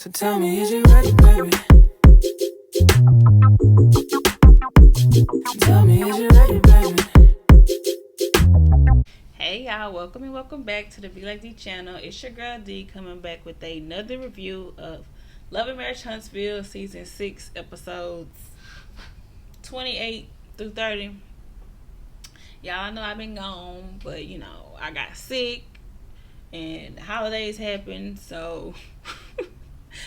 So tell me, is you ready, baby? Tell me, is you ready, baby? Hey y'all, welcome back to the belikedee channel. It's your girl D coming back with another review of Love and Marriage Huntsville season 6 episodes 28 through 30. Y'all know I've been gone, but I got sick and the holidays happened, so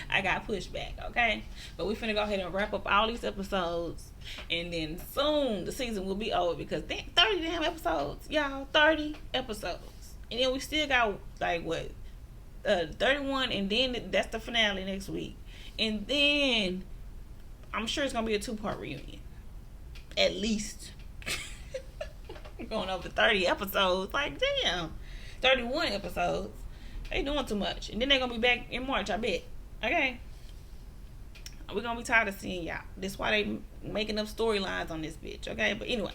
I got pushed back, okay? But we finna go ahead and wrap up all these episodes, and then soon the season will be over because 30 damn episodes, y'all. 30 episodes. And then we still got, 31, and then that's the finale next week. And then I'm sure it's gonna be a 2-part reunion. At least. Going over 30 episodes. Like, damn. 31 episodes. They doing too much. And then they're gonna be back in March, I bet. Okay? We're gonna be tired of seeing y'all. That's why they making up storylines on this bitch, okay? But anyway,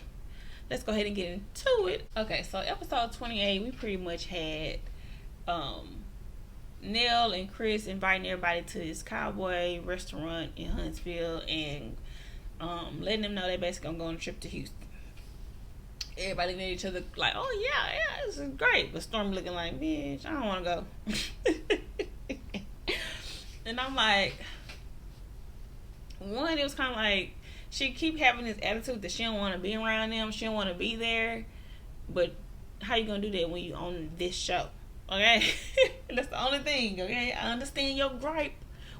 let's go ahead and get into it. Okay, so episode 28, we pretty much had Nell and Chris inviting everybody to this cowboy restaurant in Huntsville and letting them know they basically gonna go on a trip to Houston. Everybody looking at each other like, oh yeah, this is great. But Stormy looking like, bitch, I don't want to go. And I'm like, one, it was kind of like she keep having this attitude that she don't want to be around them, she don't want to be there. But how you gonna do that when you on this show? Okay. That's the only thing. Okay, I understand your gripe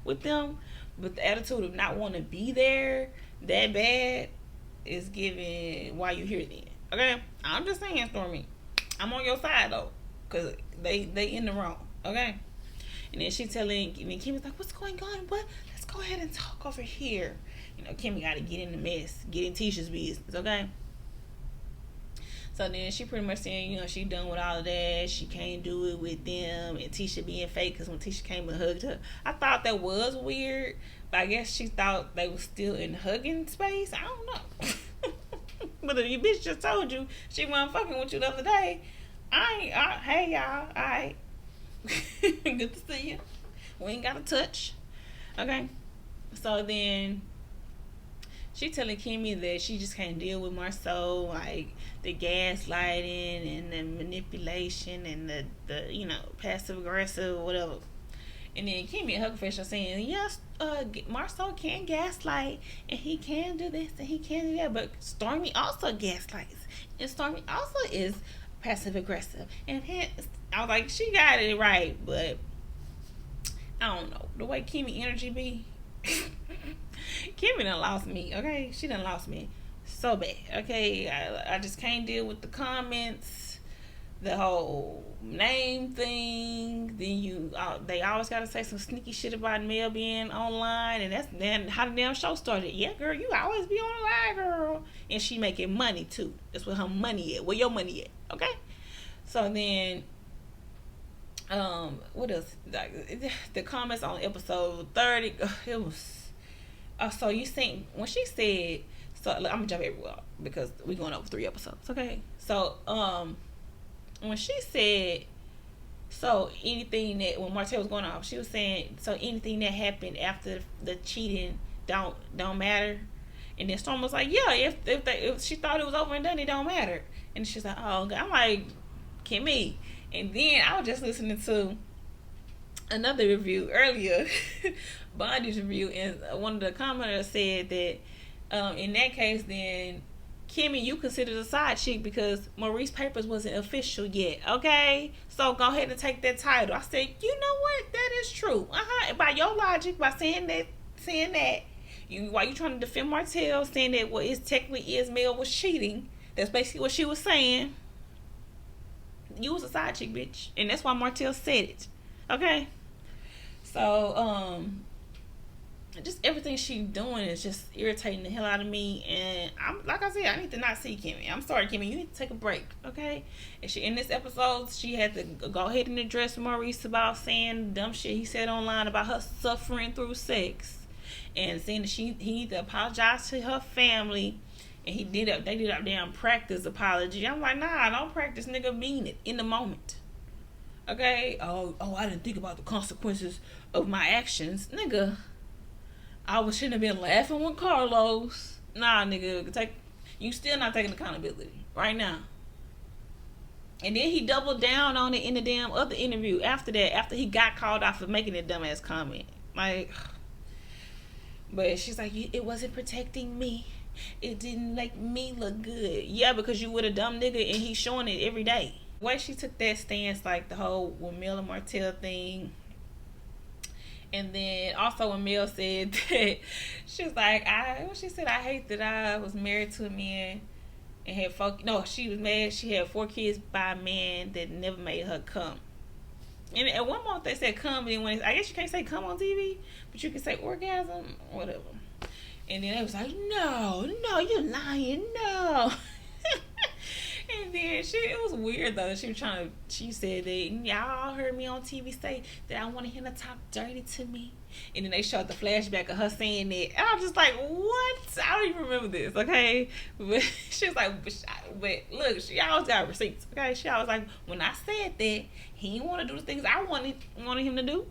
with them, but the attitude of not wanting to be there that bad is giving why you here then. Okay, I'm just saying, Stormy, I'm on your side though, cause they in the wrong. Okay. And then she telling, and then Kimmy's like, what's going on? What? Let's go ahead and talk over here. Kimmy got to get in the mess, get in Tisha's business, okay? So then she pretty much saying, she done with all of that. She can't do it with them, and Tisha being fake, because when Tisha came and hugged her, I thought that was weird, but I guess she thought they was still in hugging space. I don't know. But if your bitch just told you she wasn't fucking with you the other day, hey y'all, alright. Good to see you. We ain't got to touch. Okay. So then she telling Kimmy that she just can't deal with Marceau, like the gaslighting and the manipulation and the passive aggressive or whatever. And then Kimmy and Hucklefish are saying, yes, Marceau can gaslight and he can do this and he can do that, but Stormy also gaslights and Stormy also is passive aggressive. And I was like, she got it right, but I don't know. The way Kimmy energy be, Kimmy done lost me, okay? She done lost me so bad, okay? I just can't deal with the comments, the whole name thing. Then they always gotta say some sneaky shit about Mel being online, and that's then how the damn show started. Yeah, girl, you always be on the live, girl. And she making money too. That's where her money at. Where your money at, okay? So then what else? Like, the comments on episode 30, it was so you think when she said, so I'm gonna jump everywhere because we're going over 3 episodes, okay? So when she said, so anything that when Martell was going off, she was saying, so anything that happened after the cheating don't matter. And then Storm was like, yeah, if she thought it was over and done, it don't matter. And she's like, oh, I'm like, Kimmy. And then I was just listening to another review earlier, Bondi's review, and one of the commenters said that in that case, then Kimmy, you considered a side chick because Maurice Papers wasn't official yet, okay? So go ahead and take that title. I said, you know what? That is true. By your logic, by saying that, why you trying to defend Martell, saying that it technically is Mel was cheating. That's basically what she was saying. You was a side chick, bitch, and that's why Martell said it. Okay, so just everything she doing is just irritating the hell out of me, and I'm like I said, I need to not see Kimmy. I'm sorry, Kimmy, you need to take a break, okay? And she in this episode, she had to go ahead and address Maurice about saying dumb shit he said online about her suffering through sex, and saying that he need to apologize to her family. And they did a damn practice apology. I'm like, nah, don't practice, nigga, mean it in the moment. Okay? Oh, I didn't think about the consequences of my actions. Nigga, shouldn't have been laughing with Carlos. Nah, nigga, you still not taking accountability right now. And then he doubled down on it in the damn other interview after that, after he got called out for making that dumbass comment. Like, but she's like, it wasn't protecting me. It didn't make me look good. Yeah, because you with a dumb nigga and he's showing it every day. The way she took that stance, like the whole with Mel and Martell thing. And then also when Mel said that, she was like, I hate that I was married to a man and had she was mad she had 4 kids by a man that never made her come. And at one moment they said come, and when I guess you can't say come on TV, but you can say orgasm, whatever. And then they was like, no, you're lying, no. And then it was weird though. She said that y'all heard me on TV say that I wanted him to talk dirty to me. And then they showed the flashback of her saying that. And I was just like, what? I don't even remember this, okay? But she was like, but look, she always got receipts, okay? She always like, when I said that, he didn't want to do the things I wanted him to do.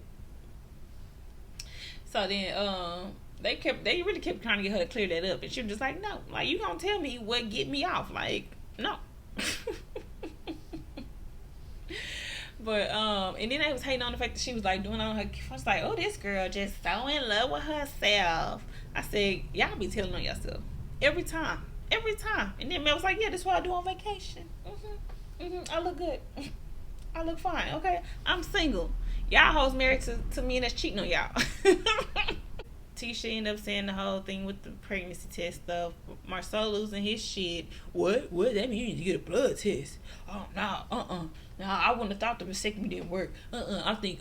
So then, they really kept trying to get her to clear that up. And she was just like, no, like, you gonna tell me what get me off? Like, no. But and then they was hating on the fact that she was like doing on her. I was like, oh, this girl just so in love with herself. I said, y'all be telling on yourself every time. And then Mel was like, yeah, that's what I do on vacation. I look good. I look fine. Okay, I'm single. Y'all hoes married to me and that's cheating on y'all. Tisha ended up saying the whole thing with the pregnancy test stuff. Marcel losing his shit. What? That means you need to get a blood test. Oh, no, I wouldn't have thought the vasectomy didn't work. I think,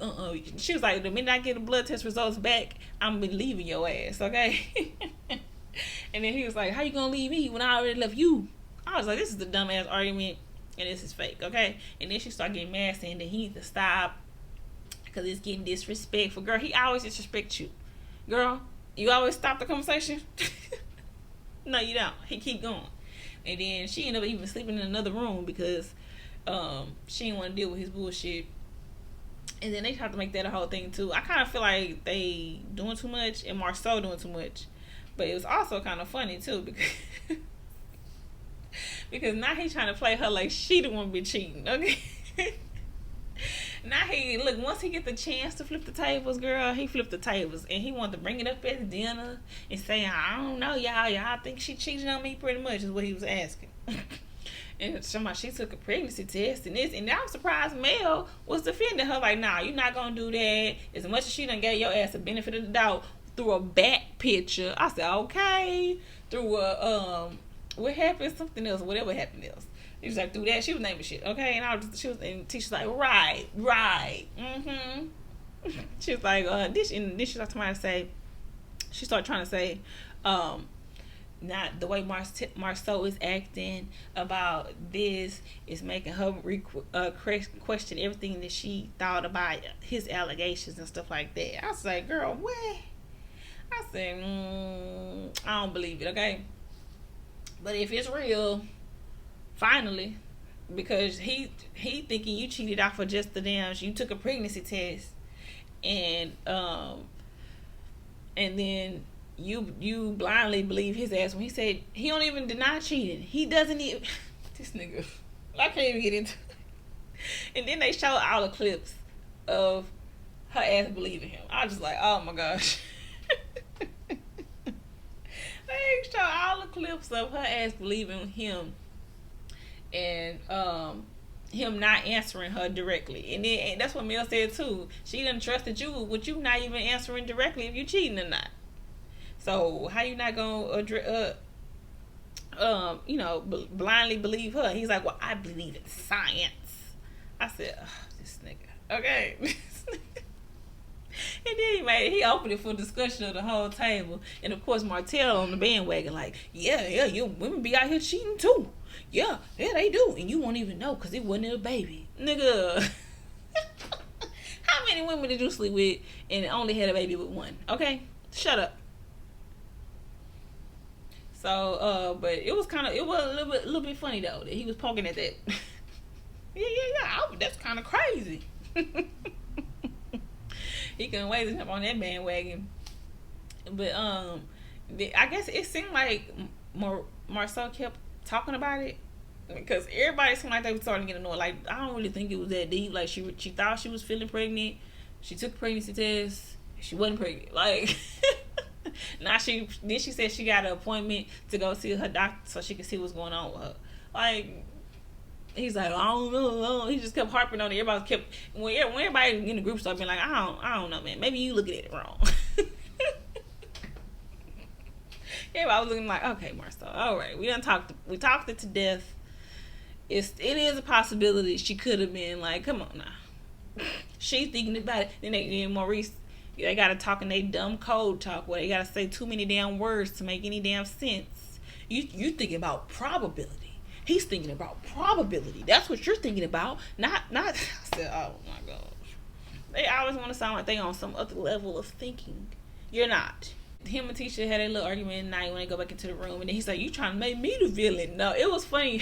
She was like, the minute I get the blood test results back, I'm gonna be leaving your ass, okay? And then he was like, how you gonna leave me when I already left you? I was like, this is a dumbass argument, and this is fake, okay? And then she started getting mad saying that he needs to stop because it's getting disrespectful. Girl, he always disrespects you. Girl, you always stop the conversation? No, you don't. He keep going. And then she ended up even sleeping in another room because she didn't want to deal with his bullshit. And then they tried to make that a whole thing too. I kind of feel like they doing too much and Marceau doing too much. But it was also kind of funny too because because now he's trying to play her like she the one be cheating, okay? Now once he get the chance to flip the tables, girl, he flipped the tables. And he wanted to bring it up at dinner and say, I don't know, y'all think she cheated on me pretty much is what he was asking. And she took a pregnancy test and this, and I was surprised Mel was defending her like, nah, you're not gonna do that. As much as she done gave your ass the benefit of the doubt through a back picture. I said, okay. Through a what happened? Something else, whatever happened else. He was like, through that, she was naming shit, okay? And Tisha's like, right. She was like, this she started trying to say, she started trying to say, not the way Marceau is acting about this is making her question everything that she thought about his allegations and stuff like that. I was like, girl, what? I said, I don't believe it, okay? But if it's real, finally, because he thinking you cheated off for just the damn, you took a pregnancy test, and then you blindly believe his ass when he said he don't even deny cheating. He doesn't even this nigga. I can't even get into it. And then they show all the clips of her ass believing him. I was just like, oh my gosh. They show all the clips of her ass believing him and him not answering her directly. And that's what Mel said too. She done trusted you with you not even answering directly if you cheating or not. So how you not gonna blindly believe her? He's like, well, I believe in science. I said, this nigga. Okay. And then he opened it for discussion of the whole table. And of course Martell on the bandwagon like, yeah, you women be out here cheating too. Yeah, they do. And you won't even know because it wasn't a baby. Nigga. How many women did you sleep with and only had a baby with one? Okay? Shut up. So, but it was a little bit funny though that he was poking at that. Yeah. That's kind of crazy. He couldn't wait to jump on that bandwagon. But I guess it seemed like Marcel kept talking about it because everybody seemed like they were starting to get annoyed. Like, I don't really think it was that deep. Like, she thought she was feeling pregnant. She took a pregnancy test. She wasn't pregnant. Like, now she said she got an appointment to go see her doctor so she could see what's going on with her. Like, he's like, I don't know. He just kept harping on it. Everybody kept when everybody in the group started being like, I don't know, man. Maybe you looking at it wrong. Everybody was looking like, okay, Marcel, all right, we talked it to death. It is a possibility she could have been like, come on now. She's thinking about it. Then Maurice, they gotta talk in they dumb code talk where they gotta say too many damn words to make any damn sense. You thinking about probability. He's thinking about probability. That's what you're thinking about. Not I said, oh my gosh. They always want to sound like they on some other level of thinking. You're not. Him and Tisha had a little argument at night when they go back into the room, and then he's like, you trying to make me the villain. No, it was funny.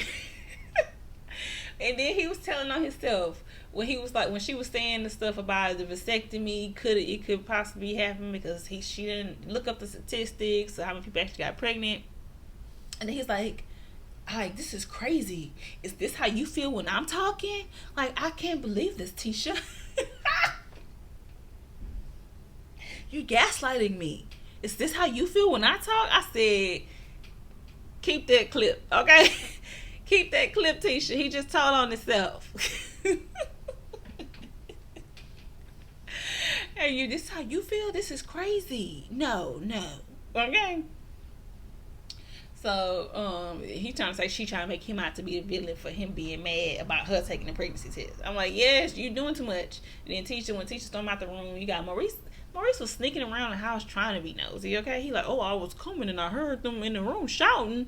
And then he was telling on himself when he was like, when she was saying the stuff about the vasectomy, it could possibly happen because she didn't look up the statistics of how many people actually got pregnant. And then he's like, this is crazy. Is this how you feel when I'm talking? Like, I can't believe this, Tisha. You're gaslighting me. Is this how you feel when I talk? I said, keep that clip, okay? Keep that clip, Tisha. He just told on himself. Hey, this is how you feel? This is crazy. No. Okay? So, he trying to say she trying to make him out to be the villain for him being mad about her taking the pregnancy test. I'm like, yes, you doing too much. And then when Tisha stormed out the room, you got Maurice. Maurice was sneaking around the house trying to be nosy, okay? He like, oh, I was coming and I heard them in the room shouting.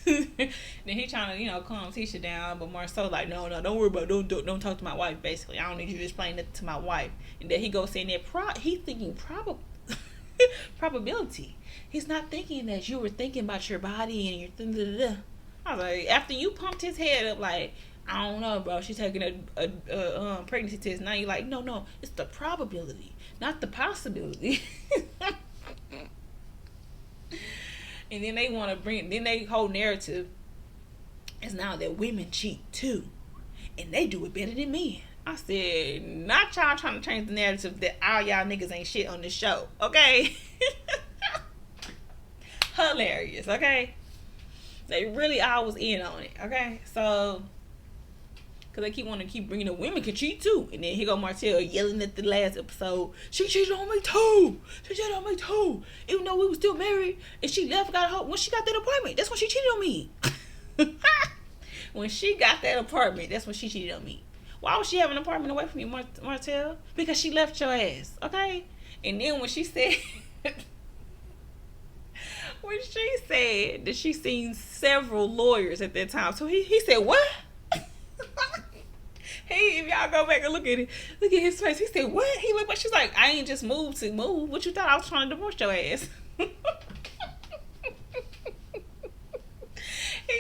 Then he trying to, calm Tisha down, but Marcel like, no, don't worry about it. Don't talk to my wife, basically. I don't need you to explain that to my wife. And then he goes saying that he's thinking probability. He's not thinking that you were thinking about your body and your I was like, after you pumped his head up like, I don't know, bro, she's taking a pregnancy test. Now you're like, no, it's the probability, not the possibility. And then they want to they whole narrative is now that women cheat too, and they do it better than men. I said, not y'all trying to change the narrative that all y'all niggas ain't shit on this show, okay? Hilarious, okay? They really always in on it, okay? So, because they keep bringing the women can cheat too. And then here go Martell yelling at the last episode, she cheated on me too. Even though we were still married. And she left, when she got that apartment. That's when she cheated on me. When she got that apartment, that's when she cheated on me. Why was she have an apartment away from you, Martell? Because she left your ass, okay? And then when she said... when she said that she seen several lawyers at that time. So he said, what? If y'all go back and look at his face. He said, what? He looked, but she's like, I ain't just moved to move. What you thought I was trying to divorce your ass? He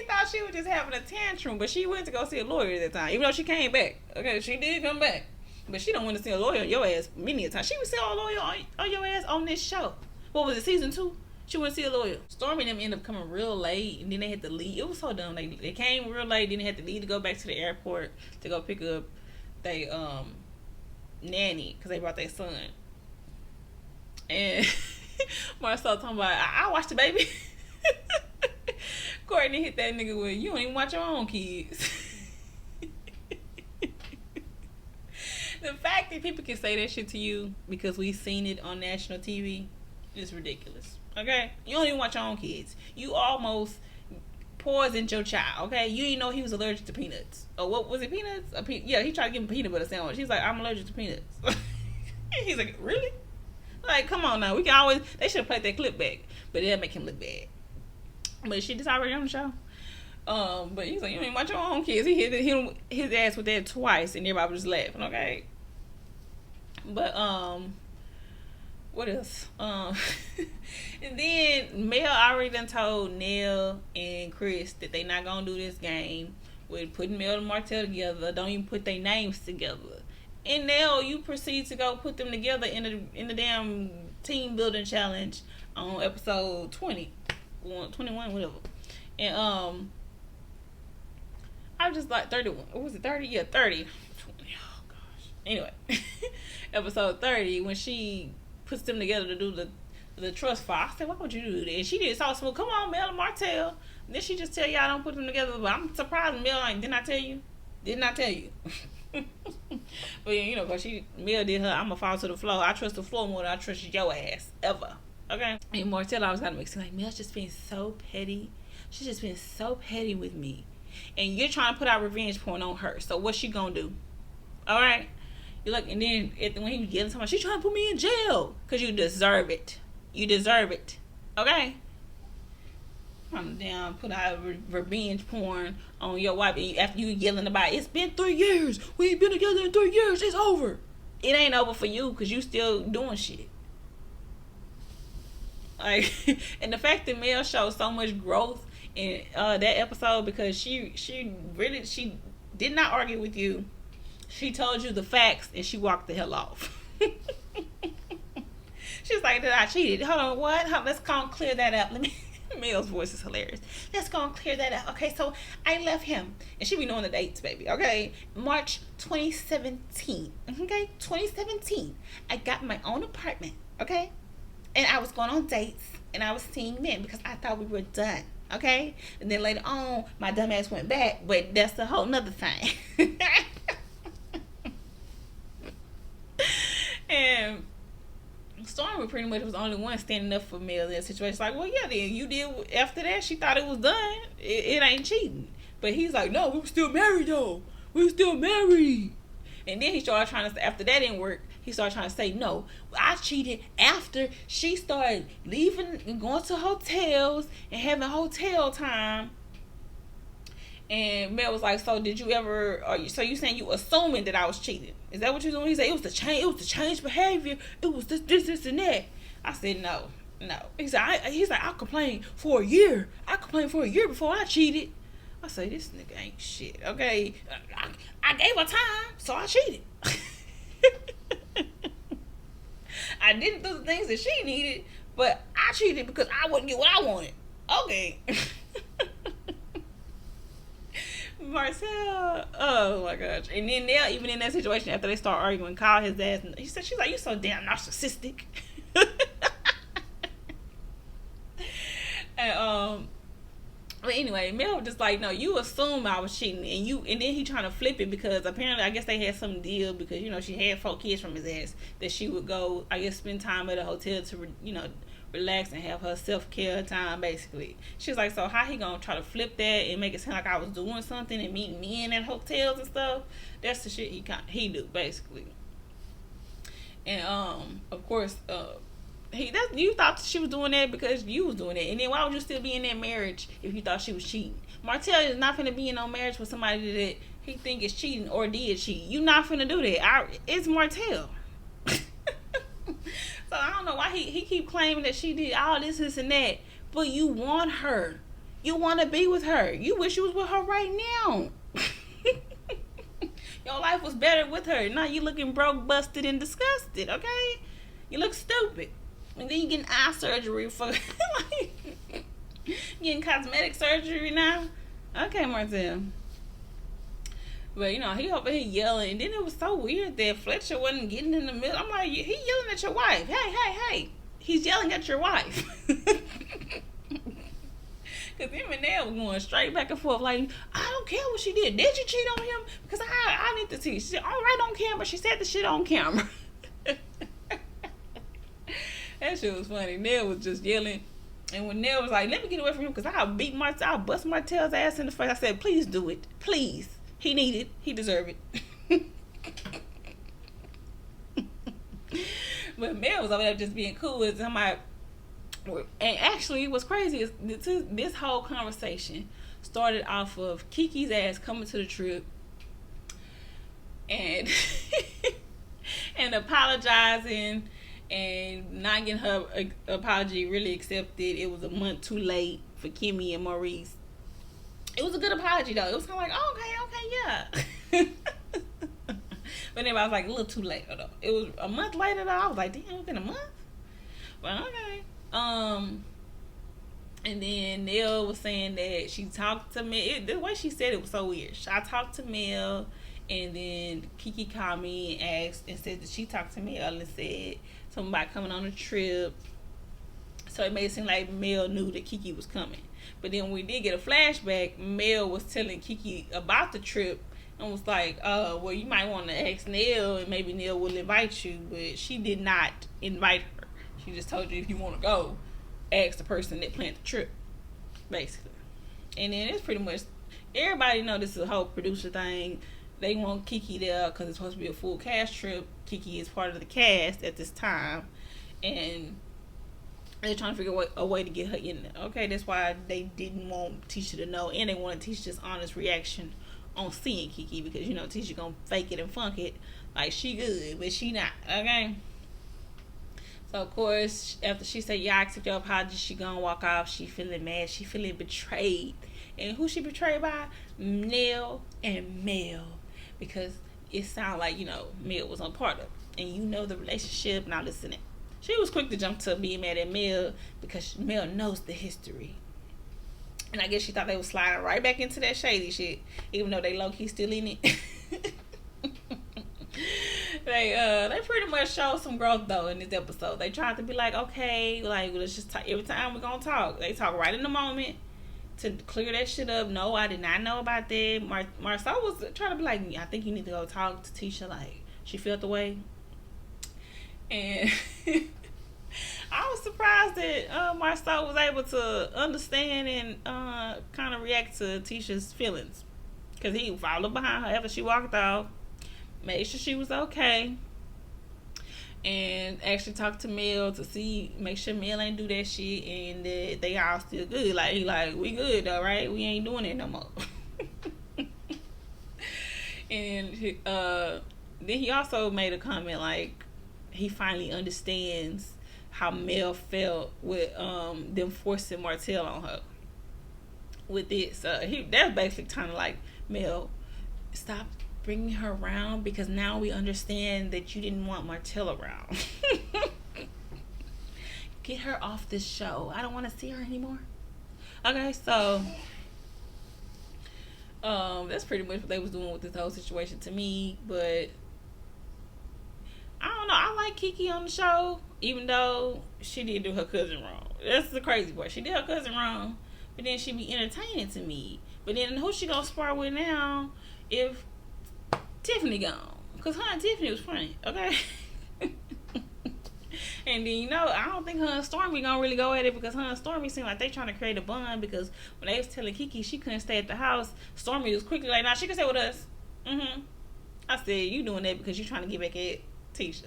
thought she was just having a tantrum, but she went to go see a lawyer at that time, even though she came back. Okay, she did come back, but she don't want to see a lawyer on your ass many a time. She would see a lawyer on your ass on this show. What was it, season 2? She went to see a lawyer. Stormy and them ended up coming real late, and then they had to leave. It was so dumb. They came real late, then they had to leave to go back to the airport to go pick up they nanny because they brought their son. And Marcel talking about, I watched the baby. Courtney hit that nigga with, you don't even watch your own kids. The fact that people can say that shit to you because we've seen it on national TV is ridiculous. Okay? You don't even watch your own kids. You almost poisoned your child. Okay? You didn't know he was allergic to peanuts. Or what was it, peanuts? Yeah, he tried to give him a peanut butter sandwich. He's like, I'm allergic to peanuts. He's like, really? Like, come on now. They should have played that clip back. But it'll make him look bad. But she just already on the show. But he's like, you don't even watch your own kids. He hit his ass with that twice and everybody was just laughing, okay? But, what else? And then Mel already done told Nell and Chris that they not gonna do this game with putting Mel and Martell together. Don't even put their names together. And now you proceed to go put them together in the damn team building challenge on episode 21, whatever. And I was just like 31. Or was it 30? Yeah, 30. 20. Oh gosh. Anyway, episode 30 when she puts them together to do the trust fall. I said, why would you do that? And she did so smooth. Come on, Mel and Martell. And then she just tell y'all don't put them together. But I'm surprised Mel like, didn't I tell you? Didn't I tell you? But yeah, you know, cause Mel did her. I'ma fall to the floor. I trust the floor more than I trust your ass ever. Okay. And Martell always gotta make it like Mel's just being so petty. She's just been so petty with me, and you're trying to put out revenge porn on her. So what's she gonna do? All right. You look, and then when he gets somebody, she's trying to put me in jail because you deserve it. You deserve it. Okay. I'm down, put out revenge porn on your wife after you yelling about it's been 3 years. We ain't been together in 3 years. It's over. It ain't over for you because you still doing shit. Like, and the fact that Mel showed so much growth in that episode because she did not argue with you. She told you the facts and she walked the hell off. She's like, that I cheated. Hold on, what? Let's go and clear that up. Let me. Mel's voice is hilarious. Let's go and clear that up. Okay, so I left him. And she be knowing the dates, baby. Okay, March 2017. Okay, 2017. I got my own apartment. Okay, and I was going on dates and I was seeing men because I thought we were done. Okay, and then later on, my dumb ass went back, but that's a whole nother thing. And Stormy pretty much was the only one standing up for Mel in that situation. Like, well, yeah, then you did. After that, she thought it was done. It ain't cheating. But he's like, no, we were still married though. We were still married. And then he started trying to. After that didn't work, he started trying to say, no, I cheated after she started leaving and going to hotels and having hotel time. And Mel was like, so did you ever? So you saying you assuming that I was cheating? Is that what you're doing? He said it was the change. It was the change behavior. It was this, and that. I said no. He said I complained for a year. I complained for a year before I cheated. I say this nigga ain't shit. Okay, I gave her time, so I cheated. I didn't do the things that she needed, but I cheated because I wouldn't get what I wanted. Okay. Marcel, oh my gosh. And then now, even in that situation, after they start arguing, call his ass. She's like, you so damn narcissistic. And but anyway, Mel was just like, no, you assume I was cheating, and then he trying to flip it because apparently I guess they had some deal because she had 4 kids from his ass that she would go, I guess, spend time at a hotel to relax and have her self-care time, basically. She's like, so how he gonna try to flip that and make it sound like I was doing something and meeting men at hotels and stuff? That's the shit he do, basically. And of course, you thought she was doing that because you was doing it, and then why would you still be in that marriage if you thought she was cheating? Martell is not finna be in no marriage with somebody that he think is cheating or did cheat. You not finna do that. It's Martell. So I don't know why he keep claiming that she did all this and that, but you want her. You want to be with her. You wish you was with her right now. Your life was better with her. Now you looking broke, busted, and disgusted, okay? You look stupid. And then you getting eye surgery for getting cosmetic surgery now. Okay, Martell. But he over here yelling, and then it was so weird that Fletcher wasn't getting in the middle. I'm like, he yelling at your wife. Hey. He's yelling at your wife. Because him and Nell was going straight back and forth like, I don't care what she did. Did you cheat on him? Because I need to see. She said, all right on camera. She said the shit on camera. That shit was funny. Nell was just yelling. And when Nell was like, let me get away from him because I'll bust Martell's ass in the face. I said, please do it. Please. He need it. He deserve it. But Mel was over there just being cool with somebody. And actually, what's crazy is this whole conversation started off of Kiki's ass coming to the trip and and apologizing and not getting her apology really accepted. It was a month too late for Kimmy and Maurice. It was a good apology though. It was kind of like, oh, okay, yeah. But then I was like a little too late though. It was a month later though. I was like, damn, it's been a month. But okay. And then Nell was saying that she talked to Mel. The way she said it was so weird. I talked to Mel, and then Kiki called me and asked and said that she talked to Mel and said something about coming on a trip. So it made it seem like Mel knew that Kiki was coming. But then when we did get a flashback, Mel was telling Kiki about the trip and was like, well, you might want to ask Nell and maybe Nell will invite you. But she did not invite her. She just told you if you want to go, ask the person that planned the trip, basically. And then it's pretty much, everybody know this is a whole producer thing. They want Kiki there because it's supposed to be a full cast trip. Kiki is part of the cast at this time. And they're trying to figure out a way to get her in there. Okay, that's why they didn't want Tisha to know, and they wanted Tisha's honest reaction on seeing Kiki, because you know Tisha gonna fake it and funk it like she good, but she not. Okay. So of course, after she said, "Yeah, I accept your apology," she gonna walk off. She feeling mad. She feeling betrayed. And who she betrayed by? Nell and Mel, because it sounded like Mel was on part of it, and the relationship. Now listen, she was quick to jump to being mad at Mel because Mel knows the history. And I guess she thought they was sliding right back into that shady shit, even though they low key still in it. They pretty much showed some growth though in this episode. They tried to be like, okay, like let's just talk. Every time we're gonna talk, they talk right in the moment to clear that shit up. No, I did not know about that. Marcel was trying to be like, I think you need to go talk to Tisha. Like she felt the way, and I was surprised that Marcel was able to understand and kind of react to Tisha's feelings, because he followed behind her after she walked off, made sure she was okay, and actually talked to Mel to make sure Mel ain't do that shit, and that they all still good. Like he like, we good though, right? We ain't doing it no more. And then he also made a comment like he finally understands how Mel felt with them forcing Martell on her with this. That's basically kind of like, Mel, stop bringing her around, because now we understand that you didn't want Martell around. Get her off this show. I don't want to see her anymore. Okay, so that's pretty much what they was doing with this whole situation to me. But I don't know. I like Kiki on the show, even though she did do her cousin wrong. That's the crazy part. She did her cousin wrong, but then she be entertaining to me. But then who she gonna spar with now if Tiffany gone? Because her and Tiffany was funny, okay? And then, I don't think her and Stormy gonna really go at it, because her and Stormy seem like they trying to create a bond, because when they was telling Kiki she couldn't stay at the house, Stormy was quickly like, nah, she can stay with us. I said, you doing that because you trying to get back at Tisha.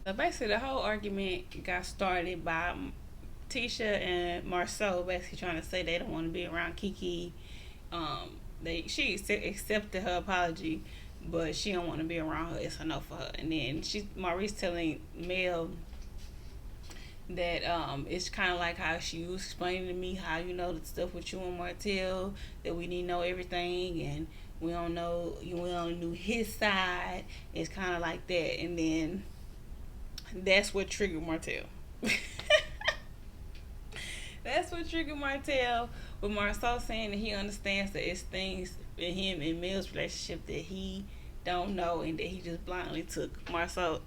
So basically the whole argument got started by Tisha and Marceau basically trying to say they don't want to be around Kiki. She accepted her apology, but she don't want to be around her. It's a no for her. And then Maurice telling Mel that it's kind of like how she was explaining to me how the stuff with you and Martell, that we need to know everything, and we don't know, we only knew his side. It's kind of like that. And then that's what triggered Martell. That's what triggered Martell, with Marceau saying that he understands that it's things in him and Mel's relationship that he don't know, and that he just blindly took Martell's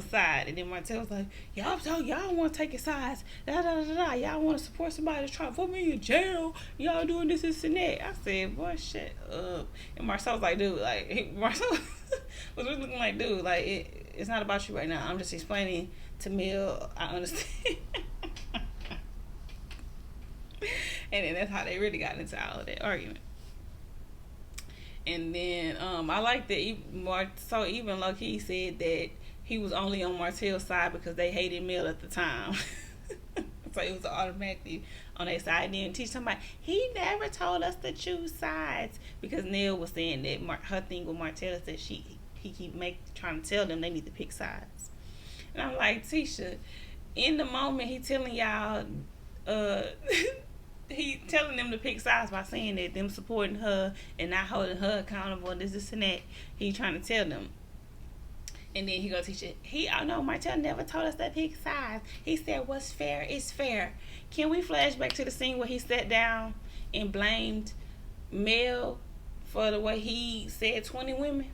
side. And then Martell was like, y'all don't want to take his sides. Y'all want to support somebody that's trying to put me in jail. Y'all doing this and that. I said, boy, shut up. And Marcel was like, dude, Marcel was really looking like, dude, like, it's not about you right now. I'm just explaining to Mel. I understand. And then that's how they really got into all of that argument. And then I like that Marceau even low-key said that he was only on Martell's side because they hated Mel at the time. So it was automatically on their side. And then teach somebody, he never told us to choose sides, because Nell was saying that her thing with Martell is that he keep trying to tell them they need to pick sides. And I'm like, Tisha, in the moment he telling y'all he telling them to pick sides by saying that them supporting her and not holding her accountable, this and that. He trying to tell them And then he go teach it. I know Martell never told us that pick size. He said what's fair is fair. Can we flash back to the scene where he sat down and blamed Mel for the way he said 20 women?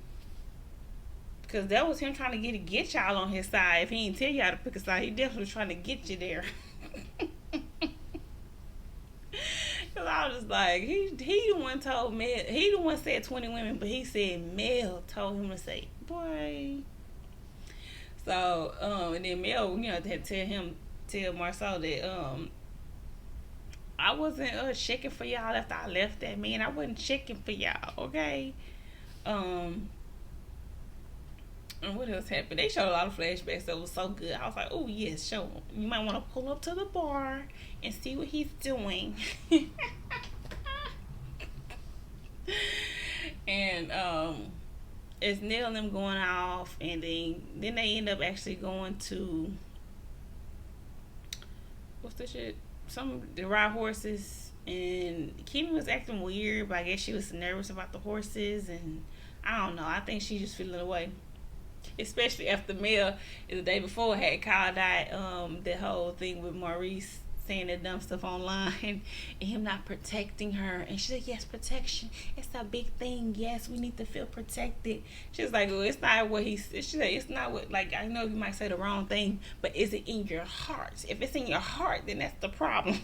Because that was him trying to get y'all on his side. If he didn't tell y'all to pick a side, he definitely was trying to get you there. Cause I was just like, he the one told Mel, he the one said 20 women, but he said Mel told him to say, boy. So, and then Mel, had to tell Marcel that, I wasn't checking for y'all after I left that man. I wasn't checking for y'all, okay? And what else happened? They showed a lot of flashbacks that was so good. I was like, oh yes, show him. You might want to pull up to the bar and see what he's doing. And it's Neil and them going off, and then they end up actually going to, what's the shit? They ride horses, and Kimmy was acting weird, but I guess she was nervous about the horses, and I don't know. I think she just feeling away, especially after Mel the day before had called out the whole thing with Maurice saying that dumb stuff online and him not protecting her, and she said yes, protection, it's a big thing, yes, we need to feel protected. She was like, well, it's not what he said. She said it's not what, like, I know you might say the wrong thing, but is it in your heart? If it's in your heart, then that's the problem.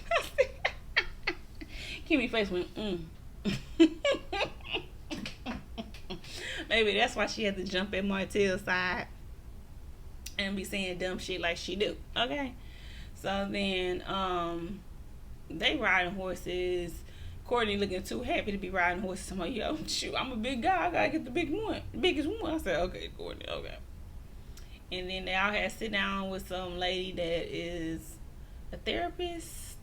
Kimmy face went maybe that's why she had to jump at Martell's side and be saying dumb shit like she do. Okay. So then they riding horses. Courtney looking too happy to be riding horses. I'm like, yo, shoot, I'm a big guy. I gotta get the biggest one. I said, okay, Courtney, okay. And then they all had to sit down with some lady that is a therapist.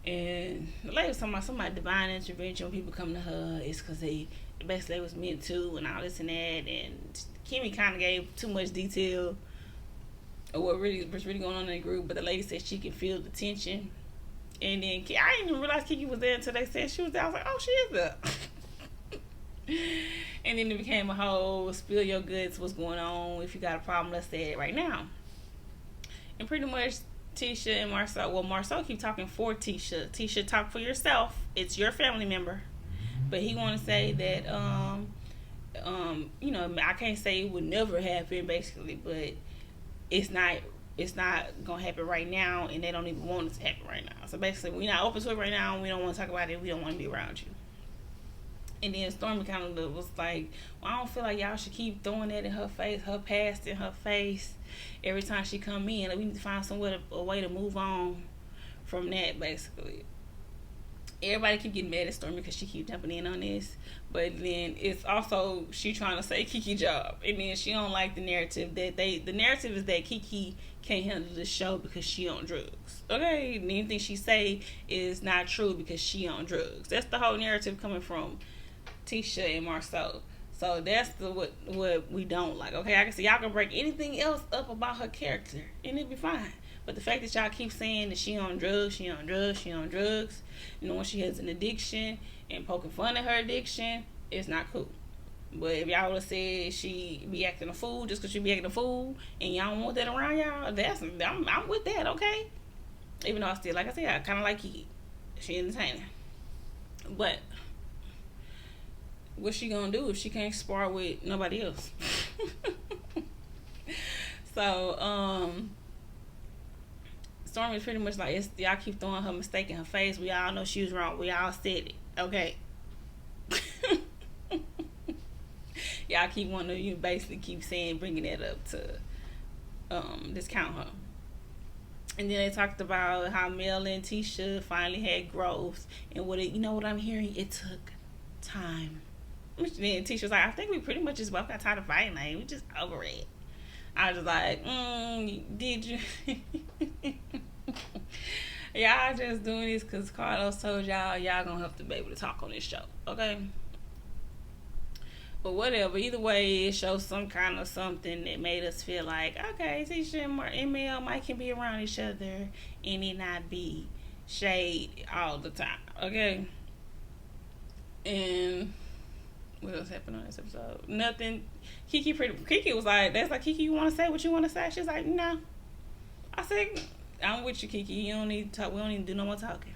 And the lady was talking about somebody divine intervention when people come to her. It's because they basically was meant to and all this and that. And Kimmy kind of gave too much detail of what was really going on in the group, but the lady said she could feel the tension. And then I didn't even realize Kiki was there until they said she was there. I was like, oh, she is there. And then it became a whole spill your guts, what's going on, if you got a problem, let's say it right now. And pretty much Tisha and Marcel keep talking for Tisha. Tisha, talk for yourself. It's your family member. But he want to say that I can't say it would never happen basically, but it's not gonna happen right now, and they don't even want it to happen right now. So basically, we're not open to it right now, and we don't want to talk about it. We don't want to be around you. And then Stormy kind of was like, well, I don't feel like y'all should keep throwing that in her face, her past in her face, every time she come in. Like, we need to find a way to move on from that, basically. Everybody keep getting mad at Stormy because she keep jumping in on this, but then it's also she trying to say Kiki job, and then she don't like the narrative that the narrative is that Kiki can't handle the show because she on drugs. Okay, and anything she say is not true because she on drugs. That's the whole narrative coming from Tisha and Marcel. So that's what we don't like. Okay, I can see y'all can break anything else up about her character and it'd be fine. But the fact that y'all keep saying that she on drugs, knowing she has an addiction and poking fun at her addiction, it's not cool. But if y'all would have said she be acting a fool just because she be acting a fool and y'all don't want that around y'all, I'm with that, okay? Even though I still, like I said, I kind of like Kiki. She entertaining. But what's she gonna do if she can't spar with nobody else? So, Stormy's pretty much like, y'all keep throwing her mistake in her face. We all know she was wrong. We all said it. Okay. Y'all keep wanting to, you basically keep saying, bringing that up to discount her. And then they talked about how Mel and Tisha finally had growth. And you know what I'm hearing? It took time. Which then Tisha was like, I think we pretty much just both got tired of fighting. Like, we just over it. I was like, did you? Y'all just doing this because Carlos told y'all gonna have to be able to talk on this show, okay? But whatever, either way, it shows some kind of something that made us feel like, okay, Tisha and Mel might can be around each other and it not be shade all the time, okay? And What else happened on this episode? Nothing. Kiki was like, that's like, Kiki, you want to say what you want to say? She's like, no. I said, I'm with you, Kiki. You don't need to talk. We don't need to do no more talking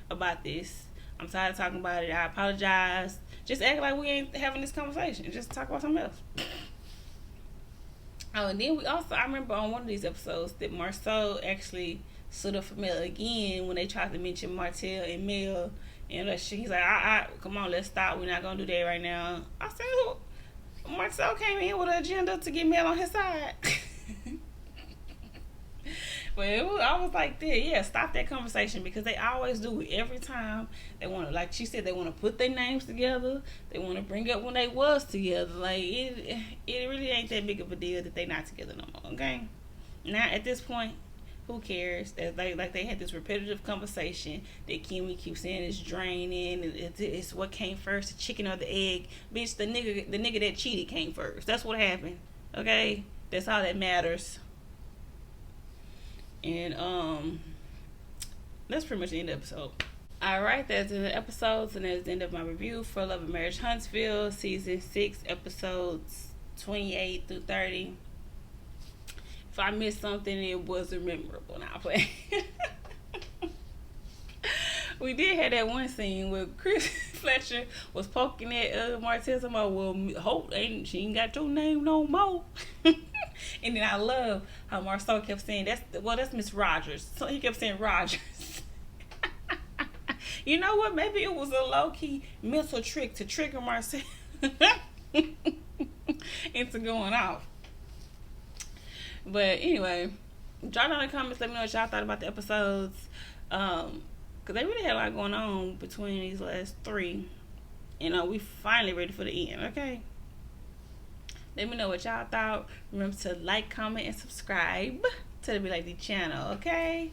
about this. I'm tired of talking about it. I apologize. Just act like we ain't having this conversation. Just talk about something else. Oh, and then I remember on one of these episodes that Marceau actually stood up for Mel again when they tried to mention Martell and Mel. And he's like, come on, let's stop. We're not going to do that right now. I said, Marceau came in with an agenda to get Mel on his side. But I was like, yeah, stop that conversation, because they always do it every time. They want to, like she said, they want to put their names together. They want to bring up when they was together. Like, it really ain't that big of a deal that they not together no more, okay? Now, at this point, who cares? Like they had this repetitive conversation that Kimmy keeps saying is draining. It's what came first, the chicken or the egg. Bitch, the nigga that cheated came first. That's what happened, okay? That's all that matters. And that's pretty much the end of the episode. Alright, that's the end of the episodes, and that's the end of my review for Love and Marriage Huntsville, season 6, episodes 28 through 30. If I missed something, it wasn't memorable. Now play. We did have that one scene where Chris Fletcher was poking at Martell, about, well, Hope she ain't got your name no more. And then I love how Marceau kept saying, that's Miss Rogers. So he kept saying Rogers. You know what? Maybe it was a low-key mental trick to trigger Marcel into going off. But anyway, drop down in the comments. Let me know what y'all thought about the episodes. Because they really had a lot going on between these last 3. And we finally ready for the end, okay? Let me know what y'all thought. Remember to like, comment, and subscribe to the Be Like Dee channel, okay?